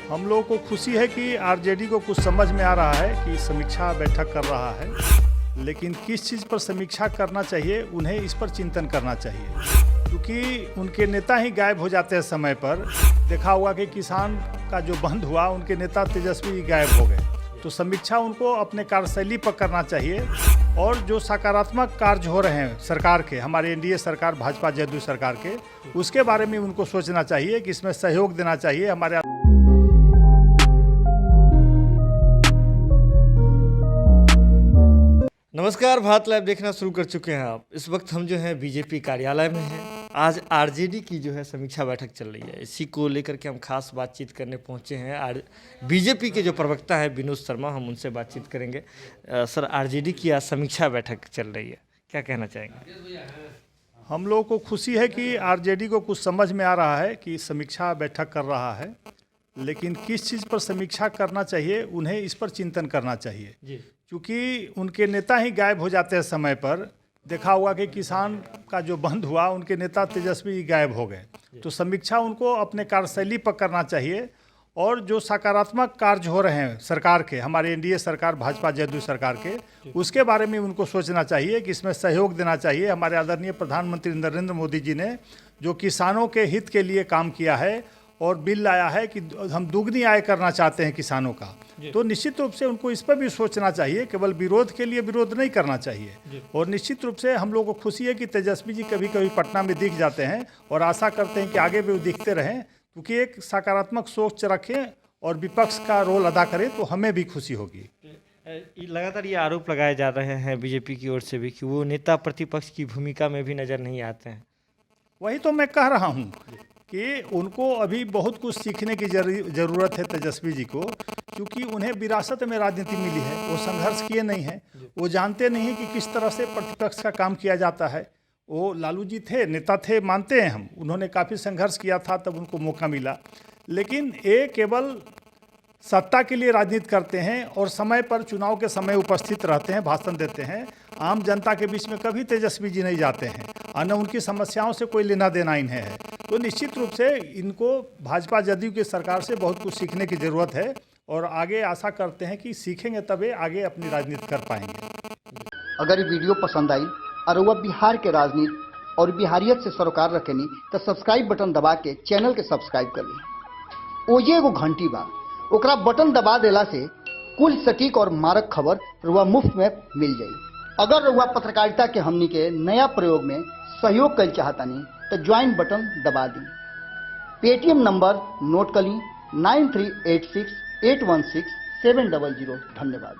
हम लोगों को खुशी है कि आरजेडी को कुछ समझ में आ रहा है कि समीक्षा बैठक कर रहा है, लेकिन किस चीज़ पर समीक्षा करना चाहिए उन्हें इस पर चिंतन करना चाहिए, क्योंकि उनके नेता ही गायब हो जाते हैं समय पर। देखा हुआ कि किसान का जो बंद हुआ, उनके नेता तेजस्वी गायब हो गए। तो समीक्षा उनको अपने कार्यशैली पर करना चाहिए और जो सकारात्मक कार्य हो रहे हैं सरकार के, हमारे एनडीए सरकार, भाजपा जदयू सरकार के, उसके बारे में उनको सोचना चाहिए कि इसमें सहयोग देना चाहिए। हमारे नमस्कार, भारत लाइव देखना शुरू कर चुके हैं आप। इस वक्त हम जो हैं बीजेपी कार्यालय में हैं। आज आरजेडी की जो है समीक्षा बैठक चल रही है, इसी को लेकर के हम खास बातचीत करने पहुंचे हैं। बीजेपी के जो प्रवक्ता हैं विनोद शर्मा, हम उनसे बातचीत करेंगे। सर, आरजेडी की आज समीक्षा बैठक चल रही है, क्या कहना चाहेंगे? हम लोगों को खुशी है कि आरजेडी को कुछ समझ में आ रहा है कि समीक्षा बैठक कर रहा है, लेकिन किस चीज़ पर समीक्षा करना चाहिए उन्हें इस पर चिंतन करना चाहिए, क्योंकि उनके नेता ही गायब हो जाते हैं समय पर। देखा हुआ कि किसान का जो बंद हुआ, उनके नेता तेजस्वी गायब हो गए। तो समीक्षा उनको अपने कार्यशैली पर करना चाहिए और जो सकारात्मक कार्य हो रहे हैं सरकार के, हमारे एनडीए सरकार, भाजपा जदयू सरकार के, उसके बारे में उनको सोचना चाहिए कि इसमें सहयोग देना चाहिए। हमारे आदरणीय प्रधानमंत्री नरेंद्र मोदी जी ने जो किसानों के हित के लिए काम किया है और बिल लाया है कि हम दुगनी आय करना चाहते हैं किसानों का, तो निश्चित रूप से उनको इस पर भी सोचना चाहिए। केवल विरोध के लिए विरोध नहीं करना चाहिए। और निश्चित रूप से हम लोगों को खुशी है कि तेजस्वी जी कभी कभी पटना में दिख जाते हैं और आशा करते हैं कि आगे भी वो दिखते रहें, क्योंकि एक सकारात्मक सोच रखें और विपक्ष का रोल अदा करें तो हमें भी खुशी होगी। लगातार ये आरोप लगाए जा रहे हैं बीजेपी की ओर से भी कि वो नेता प्रतिपक्ष की भूमिका में भी नज़र नहीं आते हैं। वही तो मैं कह रहा हूँ कि उनको अभी बहुत कुछ सीखने की ज़रूरत है तेजस्वी जी को, क्योंकि उन्हें विरासत में राजनीति मिली है। वो संघर्ष किए नहीं हैं, वो जानते नहीं हैं कि किस तरह से प्रतिपक्ष का काम किया जाता है। वो लालू जी थे, नेता थे, मानते हैं हम, उन्होंने काफ़ी संघर्ष किया था, तब उनको मौका मिला। लेकिन ये केवल सत्ता के लिए राजनीति करते हैं और समय पर, चुनाव के समय उपस्थित रहते हैं, भाषण देते हैं। आम जनता के बीच में कभी तेजस्वी जी नहीं जाते हैं और न उनकी समस्याओं से कोई लेना देना इन्हें है। तो निश्चित रूप से इनको भाजपा जदयू की सरकार से बहुत कुछ सीखने की ज़रूरत है और आगे आशा करते हैं कि सीखेंगे तभी आगे अपनी राजनीति कर पाएंगे। अगर ये वीडियो पसंद आई और वह बिहार के राजनीति और बिहारियत से सरोकार रखेनी तो सब्सक्राइब बटन दबा के चैनल के सब्सक्राइब कर ली। ओजे एगो घंटी बा, ओकरा बटन दबा देला से कुल सटीक और मारक खबर रुआ मुफ्त में मिल जाई। अगर रुआ पत्रकारिता के हमनी के नया प्रयोग में सहयोग कर चाहतानी तो ज्वाइन बटन दबा दी। पेटीएम नंबर नोट कर ली 9386816700। धन्यवाद।